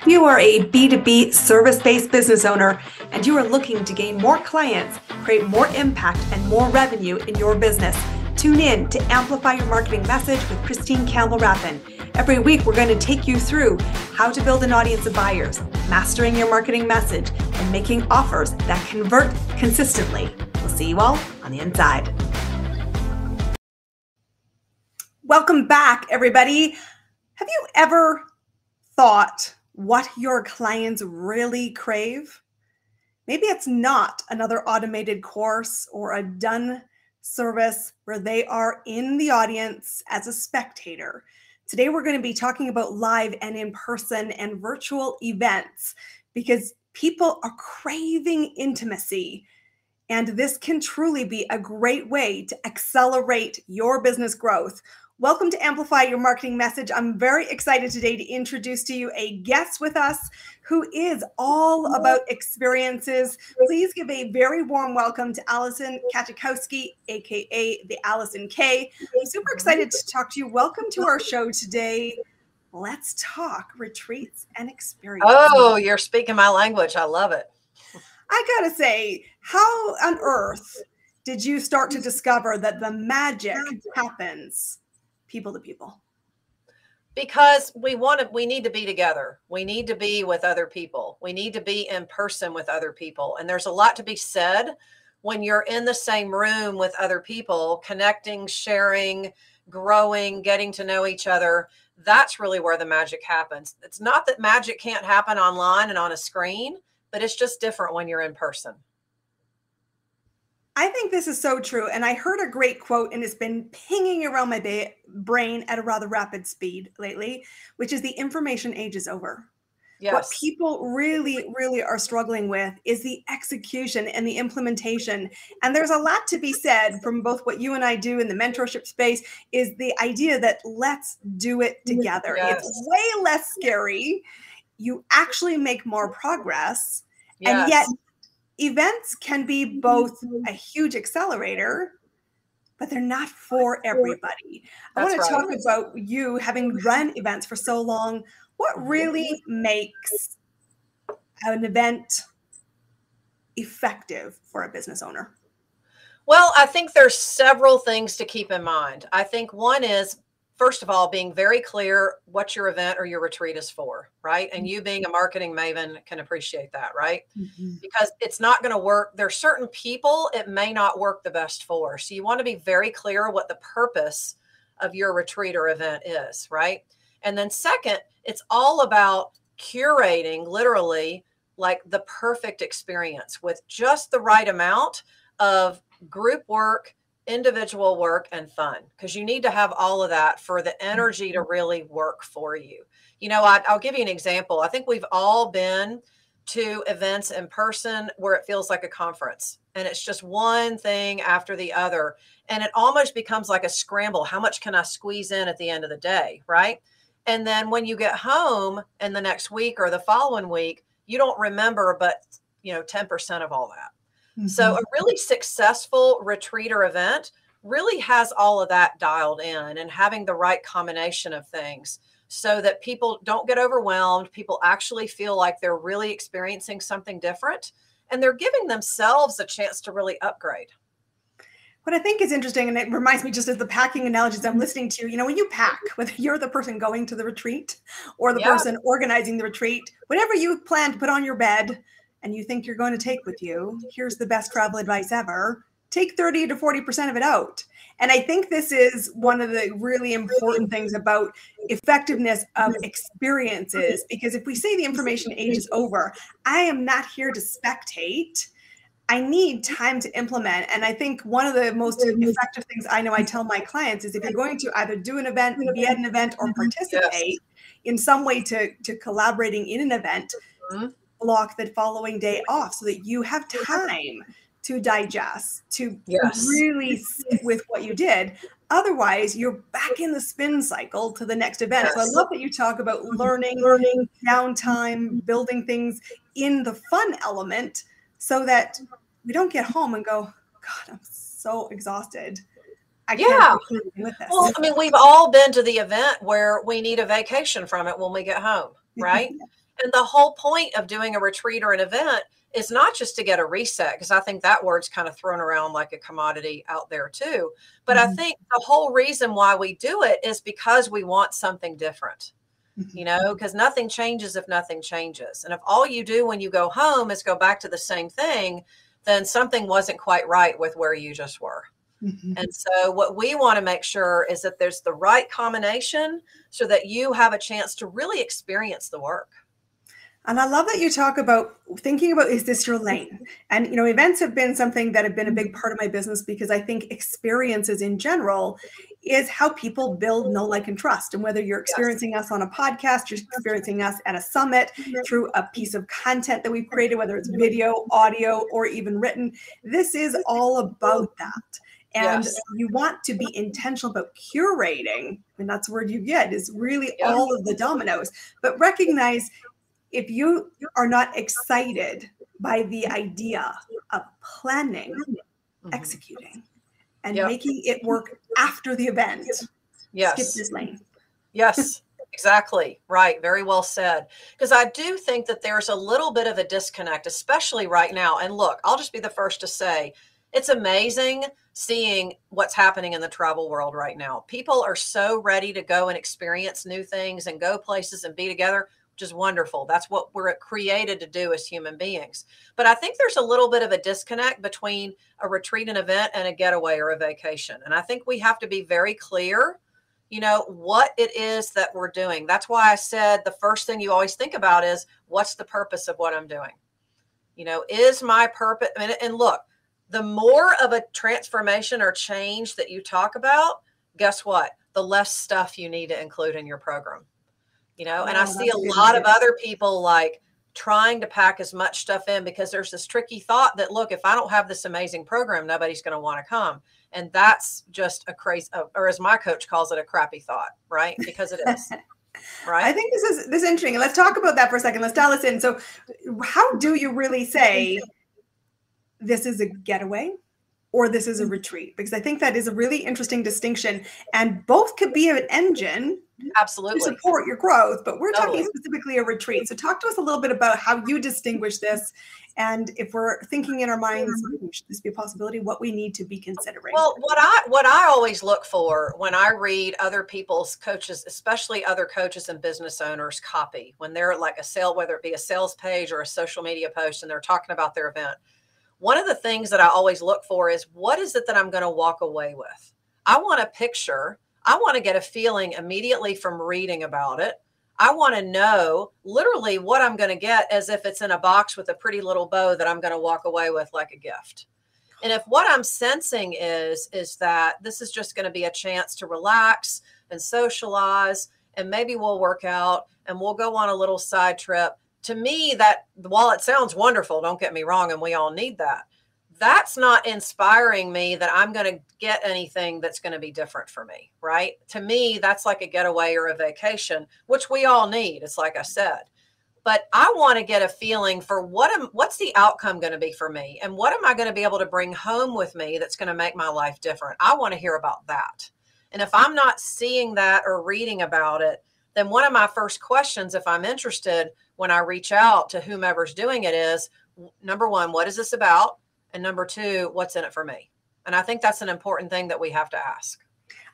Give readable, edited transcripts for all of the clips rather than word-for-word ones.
If you are a B2B service-based business owner and you are looking to gain more clients, create more impact and more revenue in your business, tune in to Amplify Your Marketing Message with Christine Campbell-Rappin. Every week, we're going to take you through how to build an audience of buyers, mastering your marketing message, and making offers that convert consistently. We'll see you all on the inside. Welcome back, everybody. Have you ever thought what your clients really crave? Maybe it's not another automated course or a done service where they are in the audience as a spectator. Today, we're going to be talking about live and in-person and virtual events because people are craving intimacy. And this can truly be a great way to accelerate your business growth. Welcome to Amplify Your Marketing Message. I'm very excited today to introduce to you a guest with us who is all about experiences. Please give a very warm welcome to Alison Katschkowsky, aka the Alison K. I'm super excited to talk to you. Welcome to our show today. Let's talk retreats and experiences. Oh, you're speaking my language. I love it. I gotta say, how on earth did you start to discover that the magic happens people to people? Because we need to be together. We need to be with other people. We need to be in person with other people. And there's a lot to be said when you're in the same room with other people, connecting, sharing, growing, getting to know each other. That's really where the magic happens. It's not that magic can't happen online and on a screen, but it's just different when you're in person. I think this is so true. And I heard a great quote, and it's been pinging around my brain at a rather rapid speed lately, which is the information age is over. Yes. What people really, really are struggling with is the execution and the implementation. And there's a lot to be said from both what you and I do in the mentorship space is the idea that let's do it together. Yes. It's way less scary. You actually make more progress. Yes. And yet events can be both a huge accelerator, but they're not for everybody. I want to talk about you having run events for so long. What really makes an event effective for a business owner? Well, I think there's several things to keep in mind. I think one is, first of all, being very clear what your event or your retreat is for, right? And you being a marketing maven can appreciate that, right? Mm-hmm. Because it's not going to work. There's certain people it may not work the best for. So you want to be very clear what the purpose of your retreat or event is, right? And then second, it's all about curating literally like the perfect experience with just the right amount of group work, individual work, and fun, because you need to have all of that for the energy to really work for you. You know, I'll give you an example. I think we've all been to events in person where it feels like a conference and it's just one thing after the other. And it almost becomes like a scramble. How much can I squeeze in at the end of the day, right? And then when you get home in the next week or the following week, you don't remember but, 10% of all that. Mm-hmm. So a really successful retreat or event really has all of that dialed in and having the right combination of things so that people don't get overwhelmed. People actually feel like they're really experiencing something different and they're giving themselves a chance to really upgrade. What I think is interesting, and it reminds me just of the packing analogies I'm listening to, when you pack, whether you're the person going to the retreat or the person organizing the retreat, whatever you plan to put on your bed and you think you're going to take with you, here's the best travel advice ever. Take 30 to 40% of it out. And I think this is one of the really important things about effectiveness of experiences, because if we say the information age is over, I am not here to spectate. I need time to implement. And I think one of the most effective things I know I tell my clients is if you're going to either do an event, be at an event, or participate in some way to collaborating in an event, block the following day off so that you have time to digest, to really sit with what you did. Otherwise, you're back in the spin cycle to the next event. So I love that you talk about learning, downtime, building things in the fun element so that we don't get home and go, God, I'm so exhausted. I can't do anything with this. Well, I mean, we've all been to the event where we need a vacation from it when we get home, right? And the whole point of doing a retreat or an event is not just to get a reset, because I think that word's kind of thrown around like a commodity out there too. But I think the whole reason why we do it is because we want something different, you know, because nothing changes if nothing changes. And if all you do when you go home is go back to the same thing, then something wasn't quite right with where you just were. And so what we want to make sure is that there's the right combination so that you have a chance to really experience the work. And I love that you talk about thinking about, is this your lane? And, you know, events have been something that have been a big part of my business, because I think experiences in general is how people build know, like, and trust. And whether you're experiencing us on a podcast, you're experiencing us at a summit, through a piece of content that we've created, whether it's video, audio, or even written, this is all about that. And you want to be intentional about curating, and that's the word you get, is really all of the dominoes, but recognize if you are not excited by the idea of planning, executing, and making it work after the event, skip this lane. Yes, exactly. Right. Very well said. Because I do think that there's a little bit of a disconnect, especially right now. And look, I'll just be the first to say, it's amazing seeing what's happening in the travel world right now. People are so ready to go and experience new things and go places and be together, which is wonderful. That's what we're created to do as human beings. But I think there's a little bit of a disconnect between a retreat, an event, and a getaway or a vacation. And I think we have to be very clear, you know, what it is that we're doing. That's why I said the first thing you always think about is, what's the purpose of what I'm doing? You know, is my purpose, and look, the more of a transformation or change that you talk about, guess what? The less stuff you need to include in your program. You know, and I see a lot of other people like trying to pack as much stuff in because there's this tricky thought that, look, if I don't have this amazing program, nobody's going to want to come. And that's just a crazy, or as my coach calls it, a crappy thought, right? Because it is. Right. I think this is interesting. Let's talk about that for a second. Let's dial this in. So how do you really say this is a getaway or this is a retreat? Because I think that is a really interesting distinction, and both could be an engine absolutely to support your growth, but we're talking specifically a retreat. So talk to us a little bit about how you distinguish this, and if we're thinking in our minds, should this be a possibility, what we need to be considering. Well, what I always look for when I read other people's coaches, especially other coaches and business owners, copy, when they're like a sale, whether it be a sales page or a social media post, and they're talking about their event, one of the things that I always look for is, what is it that I'm going to walk away with? I want a picture. I want to get a feeling immediately from reading about it. I want to know literally what I'm going to get, as if it's in a box with a pretty little bow that I'm going to walk away with like a gift. And if what I'm sensing is that this is just going to be a chance to relax and socialize, and maybe we'll work out and we'll go on a little side trip, to me, that, while it sounds wonderful, don't get me wrong, and we all need that, that's not inspiring me that I'm going to get anything that's going to be different for me, right? To me, that's like a getaway or a vacation, which we all need. It's like I said, but I want to get a feeling for what's the outcome going to be for me, and what am I going to be able to bring home with me that's going to make my life different? I want to hear about that. And if I'm not seeing that or reading about it, then one of my first questions, if I'm interested, when I reach out to whomever's doing it, is, number one, what is this about? And number two, what's in it for me? And I think that's an important thing that we have to ask.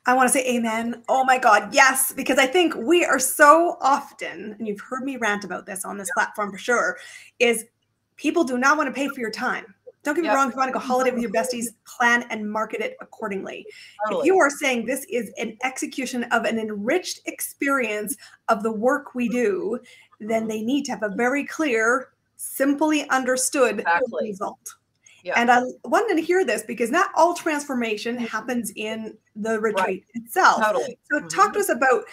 I want to say amen. Oh my God, yes, because I think we are so often, and you've heard me rant about this on this platform for sure, is people do not want to pay for your time. Don't get me wrong, if you want to go holiday with your besties, plan and market it accordingly. Totally. If you are saying this is an execution of an enriched experience of the work we do, then they need to have a very clear, simply understood result. Yeah. And I wanted to hear this because not all transformation happens in the retreat itself. Totally. So talk to us about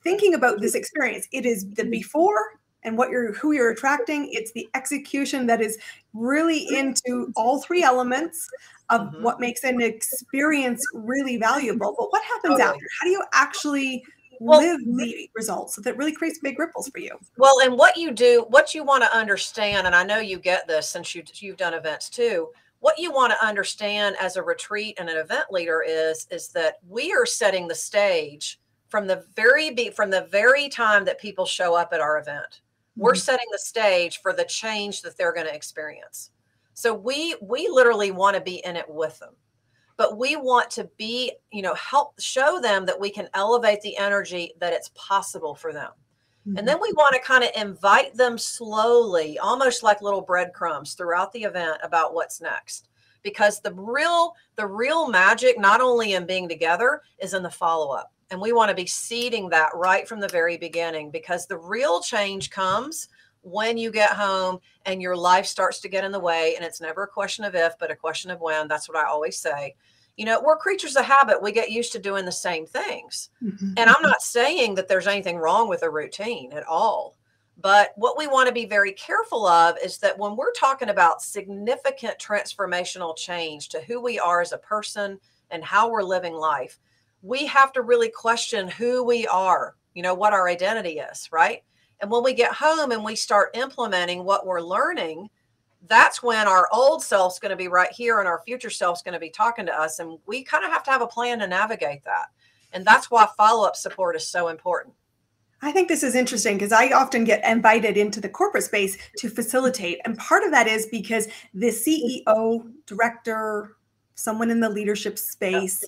thinking about this experience. It is the before and who you're attracting. It's the execution that is really into all three elements of what makes an experience really valuable. But what happens after? How do you actually live the results so that really creates big ripples for you? Well, and what you want to understand, and I know you get this since you've done events too, what you want to understand as a retreat and an event leader is that we are setting the stage from the very time that people show up at our event. We're setting the stage for the change that they're going to experience. So we literally want to be in it with them, but we want to be, help show them that we can elevate the energy, that it's possible for them. And then we want to kind of invite them slowly, almost like little breadcrumbs throughout the event about what's next. Because the real magic, not only in being together, is in the follow-up. And we want to be seeding that right from the very beginning, because the real change comes when you get home and your life starts to get in the way. And it's never a question of if, but a question of when. That's what I always say. We're creatures of habit. We get used to doing the same things. And I'm not saying that there's anything wrong with a routine at all. But what we want to be very careful of is that when we're talking about significant transformational change to who we are as a person and how we're living life, we have to really question who we are, what our identity is, right? And when we get home and we start implementing what we're learning, that's when our old self's going to be right here and our future self's going to be talking to us. And we kind of have to have a plan to navigate that. And that's why follow-up support is so important. I think this is interesting because I often get invited into the corporate space to facilitate. And part of that is because the CEO, director, someone in the leadership space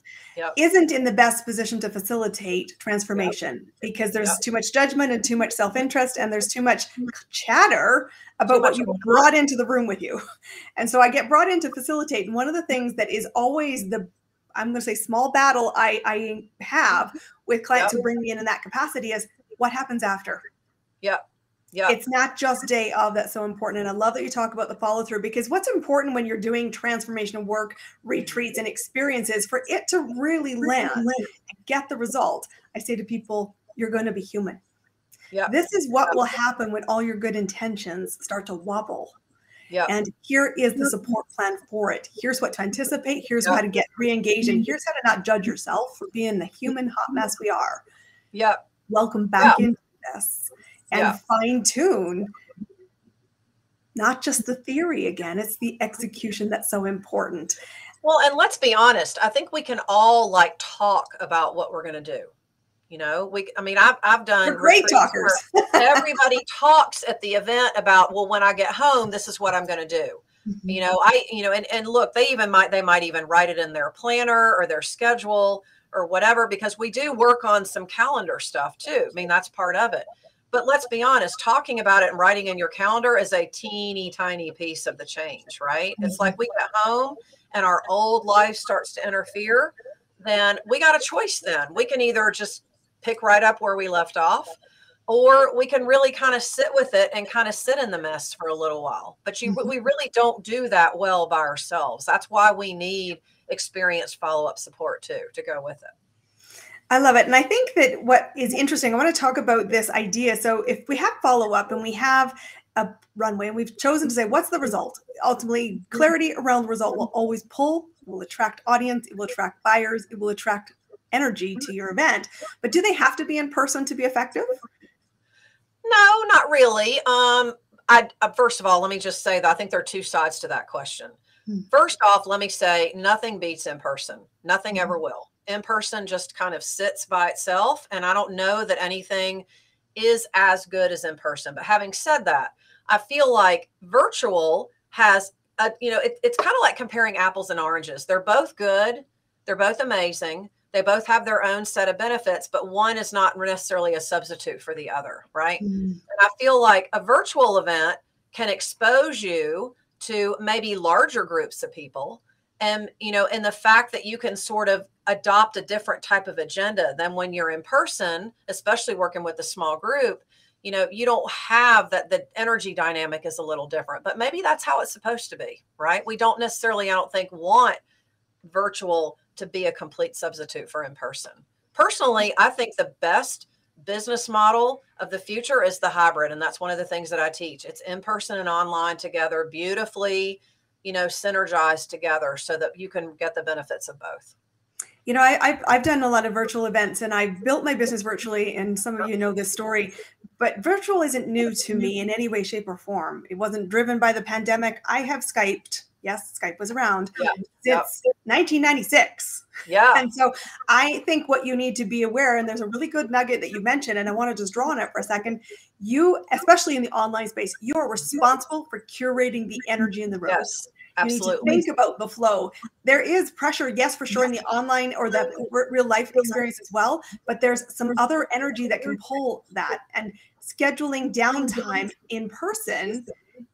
isn't in the best position to facilitate transformation because there's too much judgment and too much self-interest, and there's too much chatter about what you brought into the room with you. And so I get brought in to facilitate. And one of the things that is always I'm going to say small battle I have with clients who bring me in that capacity is what happens after. Yeah. It's not just day of that's so important. And I love that you talk about the follow through, because what's important when you're doing transformational work, retreats, and experiences, for it to really land and get the result, I say to people, you're going to be human. This is what will happen when all your good intentions start to wobble. And here is the support plan for it. Here's what to anticipate. Here's how to get re-engaged. And here's how to not judge yourself for being the human hot mess we are. Welcome back into this. And fine tune, not just the theory again, it's the execution that's so important. Well, and let's be honest, I think we can all talk about what we're going to do. I've done We're great talkers. Everybody talks at the event about, well, when I get home, this is what I'm going to do. And look, they might even write it in their planner or their schedule or whatever, because we do work on some calendar stuff too. That's part of it. But let's be honest, talking about it and writing in your calendar is a teeny tiny piece of the change, right? It's like we get home and our old life starts to interfere, then we got a choice then. We can either just pick right up where we left off, or we can really kind of sit with it and kind of sit in the mess for a little while. But we really don't do that well by ourselves. That's why we need experienced follow-up support too, to go with it. I love it. And I think that what is interesting, I want to talk about this idea. So if we have follow-up and we have a runway and we've chosen to say, what's the result? Ultimately, clarity around the result will always pull, will attract audience, it will attract buyers, it will attract energy to your event. But do they have to be in person to be effective? No, not really. First of all, let me just say that I think there are two sides to that question. First off, let me say nothing beats in person. Nothing ever will. In person just kind of sits by itself. And I don't know that anything is as good as in person. But having said that, I feel like virtual has, it's kind of like comparing apples and oranges. They're both good. They're both amazing. They both have their own set of benefits, but one is not necessarily a substitute for the other, right? And I feel like a virtual event can expose you to maybe larger groups of people. And, in the fact that you can sort of adopt a different type of agenda than when you're in person, especially working with a small group, you don't have that. The energy dynamic is a little different, but maybe that's how it's supposed to be, right? We don't necessarily, I don't think, want virtual to be a complete substitute for in person. Personally, I think the best business model of the future is the hybrid. And that's one of the things that I teach. It's in person and online together, beautifully, synergized together so that you can get the benefits of both. I've done a lot of virtual events and I've built my business virtually, and some of you know this story, but virtual isn't new to me in any way, shape, or form. It wasn't driven by the pandemic. I have Skyped, Yes, Skype was around Yeah. since 1996. Yeah. And so I think what you need to be aware, and there's a really good nugget that you mentioned, and I want to just draw on it for a second. You, especially in the online space, you are responsible for curating the energy in the room. Yes, You need to absolutely. think about the flow. There is pressure, yes, for sure, in the online or the real life experience as well, but there's some other energy that can pull that. And scheduling downtime in person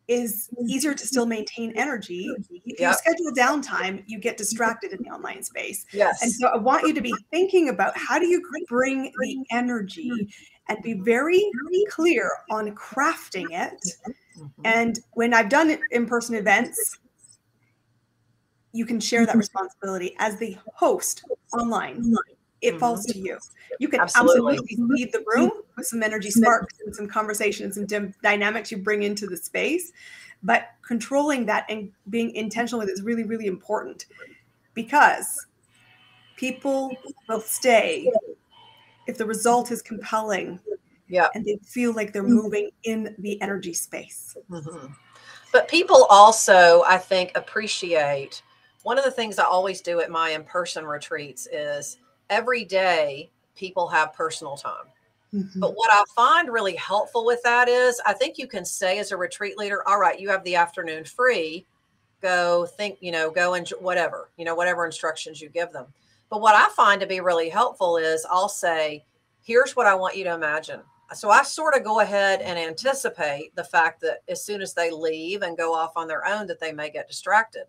is easier to still maintain energy. If you schedule downtime, you get distracted in the online space. Yes. And so I want you to be thinking about, how do you bring the energy, and be very clear on crafting it. And when I've done in-person events, you can share that responsibility as the host online. It falls to you. You can absolutely lead the room with some energy sparks and some conversations and some dynamics you bring into the space, but controlling that and being intentional with it is really, really important, because people will stay if the result is compelling and they feel like they're moving in the energy space. But people also, I think, appreciate, one of the things I always do at my in-person retreats is every day people have personal time. But what I find really helpful with that is, I think you can say as a retreat leader, all right, you have the afternoon free, go think, go and whatever, whatever instructions you give them. But what I find to be really helpful is I'll say, here's what I want you to imagine. So I sort of go ahead and anticipate the fact that as soon as they leave and go off on their own, that they may get distracted.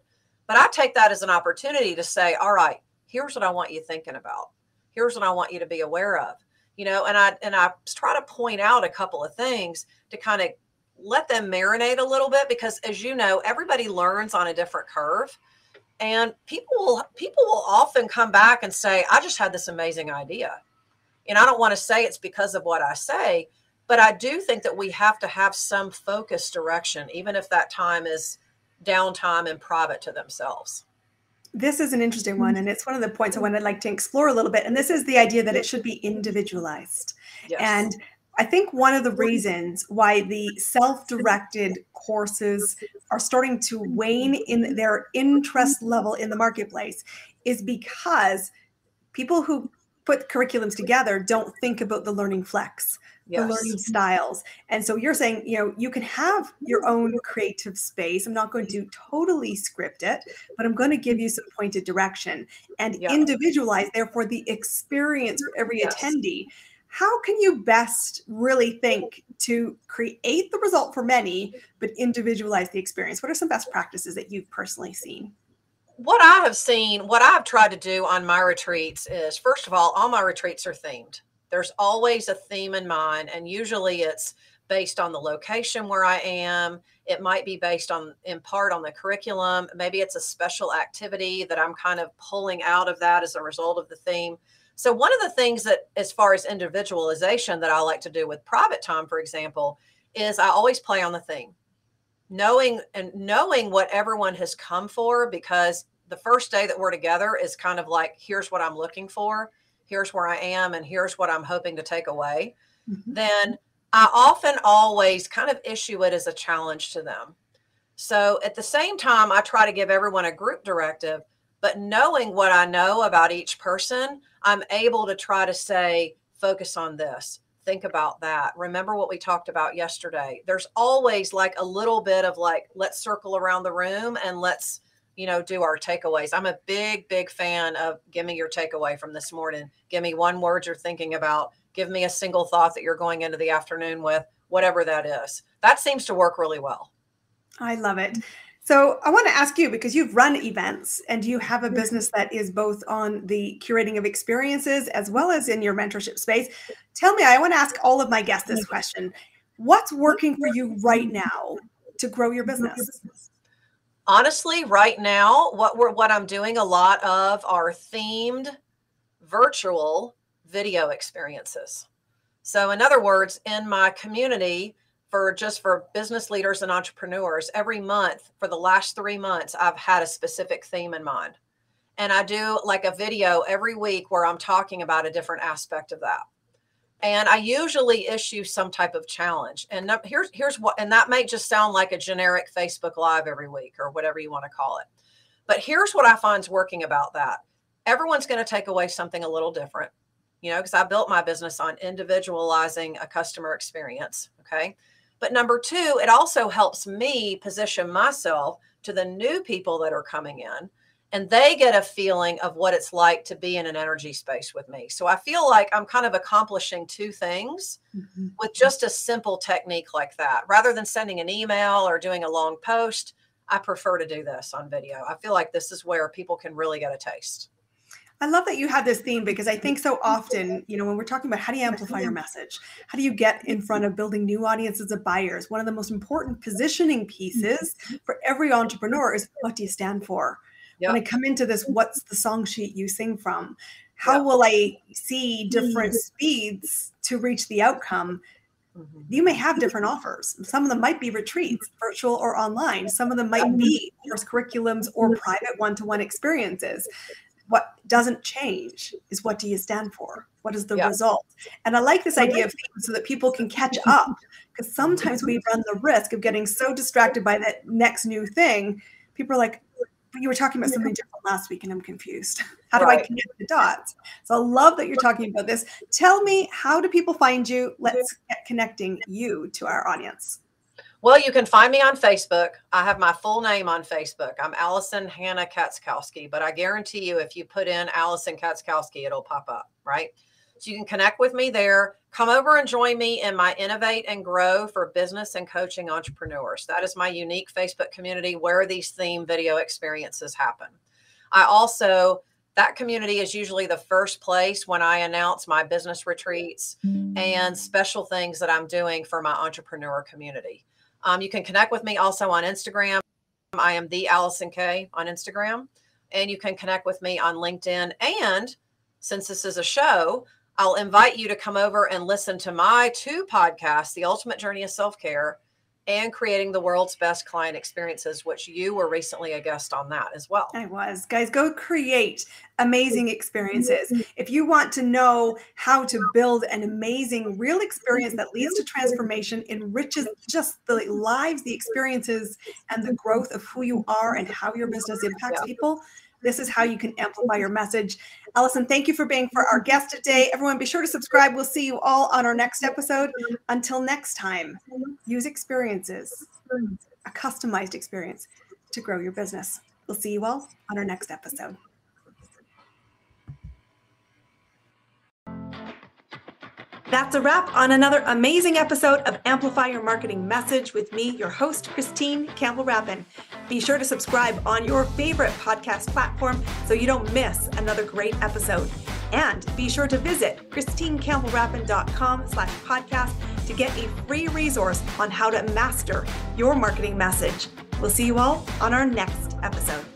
But I take that as an opportunity to say, all right, here's what I want you thinking about. Here's what I want you to be aware of, and I try to point out a couple of things to kind of let them marinate a little bit, because as you know, everybody learns on a different curve, and people will often come back and say, I just had this amazing idea. And I don't want to say it's because of what I say, but I do think that we have to have some focused direction, even if that time is downtime and private to themselves. This is an interesting one, and it's one of the points I would like to explore a little bit. And this is the idea that it should be individualized. Yes. And I think one of the reasons why the self-directed courses are starting to wane in their interest level in the marketplace is because people who put curriculums together don't think about the learning flex, the learning styles. And so you're saying, you can have your own creative space. I'm not going to totally script it, but I'm going to give you some pointed direction and individualize, therefore, the experience for every attendee. How can you best really think to create the result for many, but individualize the experience? What are some best practices that you've personally seen? What I have seen, what I've tried to do on my retreats is, first of all my retreats are themed. There's always a theme in mind, and usually it's based on the location where I am. It might be based on, in part, on the curriculum. Maybe it's a special activity that I'm kind of pulling out of that as a result of the theme. So one of the things that, as far as individualization, that I like to do with private time, for example, is I always play on the theme. Knowing what everyone has come for, because the first day that we're together is kind of like, here's what I'm looking for, here's where I am, and here's what I'm hoping to take away. Then I often always kind of issue it as a challenge to them. So at the same time, I try to give everyone a group directive, but knowing what I know about each person, I'm able to try to say, focus on this. Think about that. Remember what we talked about yesterday. There's always like a little bit of like, let's circle around the room and let's, do our takeaways. I'm a big, big fan of, give me your takeaway from this morning. Give me one word you're thinking about. Give me a single thought that you're going into the afternoon with, whatever that is. That seems to work really well. I love it. So I want to ask you, because you've run events and you have a business that is both on the curating of experiences as well as in your mentorship space. Tell me, I want to ask all of my guests this question. What's working for you right now to grow your business? Honestly, right now, what I'm doing a lot of are themed virtual video experiences. So in other words, in my community, for business leaders and entrepreneurs, every month for the last 3 months, I've had a specific theme in mind. And I do like a video every week where I'm talking about a different aspect of that. And I usually issue some type of challenge. And here's what, and that may just sound like a generic Facebook Live every week or whatever you want to call it. But here's what I find is working about that. Everyone's going to take away something a little different, because I built my business on individualizing a customer experience. Okay. But number two, it also helps me position myself to the new people that are coming in, and they get a feeling of what it's like to be in an energy space with me. So I feel like I'm kind of accomplishing two things with just a simple technique like that. Rather than sending an email or doing a long post, I prefer to do this on video. I feel like this is where people can really get a taste. I love that you had this theme, because I think so often, when we're talking about how do you amplify your message, how do you get in front of building new audiences of buyers, one of the most important positioning pieces for every entrepreneur is, what do you stand for? Yep. When I come into this, what's the song sheet you sing from? How will I see different speeds to reach the outcome? You may have different offers. Some of them might be retreats, virtual or online. Some of them might be course curriculums or private one-to-one experiences. What doesn't change is, what do you stand for? What is the result? And I like this idea of themes so that people can catch up, because sometimes we run the risk of getting so distracted by that next new thing. People are like, you were talking about something different last week and I'm confused. How do I connect the dots? So I love that you're talking about this. Tell me, how do people find you? Let's get connecting you to our audience. Well, you can find me on Facebook. I have my full name on Facebook. I'm Alison Hannah Katschkowsky, but I guarantee you, if you put in Alison Katschkowsky, it'll pop up, right? So you can connect with me there. Come over and join me in my Innovate and Grow for Business and Coaching Entrepreneurs. That is my unique Facebook community where these theme video experiences happen. That community is usually the first place when I announce my business retreats and special things that I'm doing for my entrepreneur community. You can connect with me also on Instagram. I am the Alison K on Instagram, and you can connect with me on LinkedIn. And since this is a show, I'll invite you to come over and listen to my two podcasts, The Ultimate Journey of Self-Care and Creating the World's Best Client Experiences, which you were recently a guest on that as well. I was. Guys, go create amazing experiences. If you want to know how to build an amazing real experience that leads to transformation, enriches just the lives, the experiences, and the growth of who you are and how your business impacts people, this is how you can amplify your message. Alison, thank you for being our guest today. Everyone, be sure to subscribe. We'll see you all on our next episode. Until next time, use experiences, a customized experience, to grow your business. We'll see you all on our next episode. That's a wrap on another amazing episode of Amplify Your Marketing Message with me, your host, Christine Campbell-Rappin. Be sure to subscribe on your favorite podcast platform so you don't miss another great episode. And be sure to visit christinecampbellrappin.com/podcast to get a free resource on how to master your marketing message. We'll see you all on our next episode.